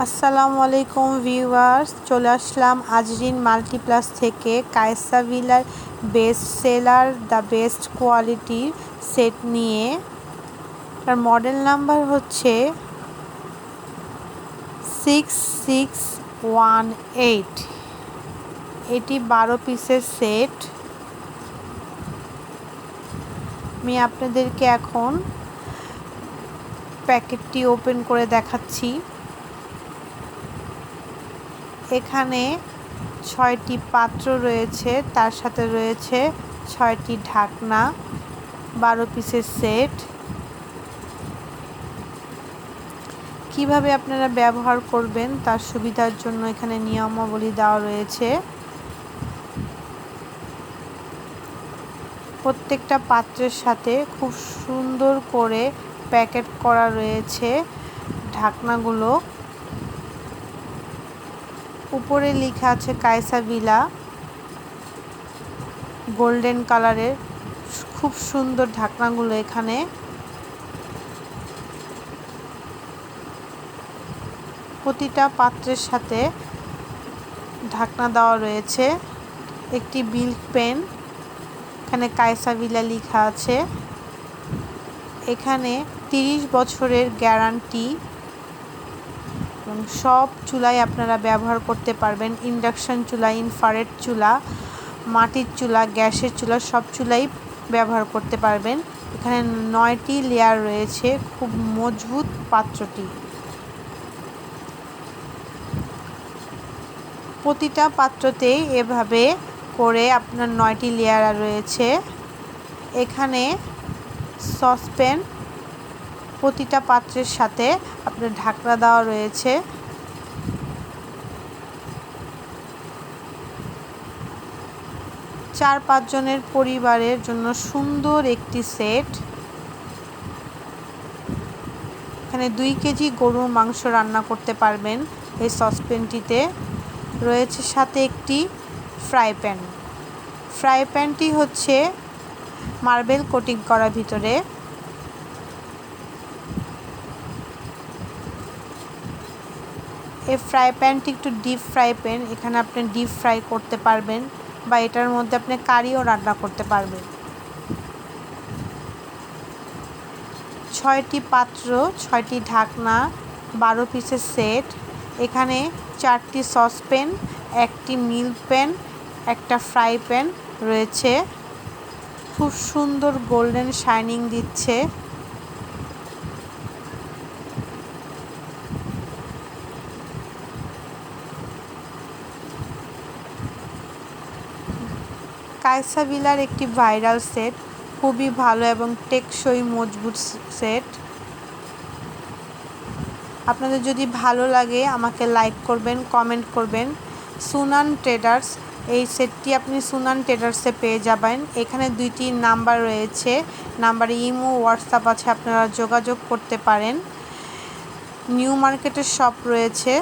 আসসালামু আলাইকুম ভিউয়ার্স, চলে আসলাম আজরিন মাল্টিপ্লাস থেকে কায়সাভিলার বেস্ট সেলার দ্য বেস্ট কোয়ালিটির সেট নিয়ে। তার মডেল নাম্বার হচ্ছে 6618। এটি 12 পিসের সেট। আমি আপনাদেরকে এখন প্যাকেটটি ওপেন করে দেখাচ্ছি। এখানে 6টি পাত্র রয়েছে, তার সাথে রয়েছে 6টি ঢাকনা। 12 পিসের সেট। কিভাবে আপনারা ব্যবহার করবেন তার সুবিধার জন্য এখানে নিয়মাবলী দেওয়া রয়েছে। প্রত্যেকটা পাত্রের সাথে খুব সুন্দর করে প্যাকেট করা রয়েছে ঢাকনাগুলো। উপরে লেখা আছে কায়সাভিলা, গোল্ডেন কালারের। খুব সুন্দর ঢাকনাগুলো এখানে। প্রতিটা পাত্রের সাথে ঢাকনা দেওয়া রয়েছে। একটি বিল্ক পেন, এখানে কায়সাভিলা লেখা আছে। এখানে 30 বছরের গ্যারান্টি এবং সব চুলায় আপনারা ব্যবহার করতে পারবেন। ইন্ডাকশন চুলা, ইনফ্রারেড চুলা, মাটির চুলা, গ্যাসের চুলা, সব চুলাই ব্যবহার করতে পারবেন। এখানে 9টি লেয়ার রয়েছে। খুব মজবুত পাত্রটি। প্রতিটা পাত্রতেই এভাবে করে আপনার 9টি লেয়ার রয়েছে। এখানে সসপ্যান, প্রতিটা পাত্রের সাথে আপনার ঢাকনা দেওয়া রয়েছে। 4-5 জনের পরিবারের জন্য সুন্দর একটি সেট। এখানে 2 কেজি গরুর মাংস রান্না করতে পারবেন এই সসপ্যানটিতে। রয়েছে সাথে একটি ফ্রাই প্যান। ফ্রাই প্যানটি হচ্ছে মার্বেল কোটিং করা ভিতরে। এই ফ্রাই প্যানটি একটু ডিপ ফ্রাই প্যান। এখানে আপনি ডিপ ফ্রাই করতে পারবেন বা এটার মধ্যে আপনি কারিও রান্না করতে পারবেন। 6টি পাত্র, 6টি ঢাকনা, 12 পিসের সেট। এখানে 4টি সসপ্যান, একটি মিল্ক প্যান, একটা ফ্রাই প্যান রয়েছে। খুব সুন্দর গোল্ডেন শাইনিং দিচ্ছে। কায়সাভিলার একটি ভাইরাল সেট, খুবই ভালো এবং টেকসই মজবুত সেট। আপনাদের যদি ভালো লাগে আমাকে লাইক করবেন, কমেন্ট করবেন। সুনান ট্রেডার্স, এই সেটটি আপনি সুনান ট্রেডার্সে পেয়ে যাবেন। এখানে 2টি নাম্বার রয়েছে। নাম্বারে ইমো, হোয়াটসঅ্যাপ আছে, আপনারা যোগাযোগ করতে পারেন। নিউ মার্কেটের শপ রয়েছে।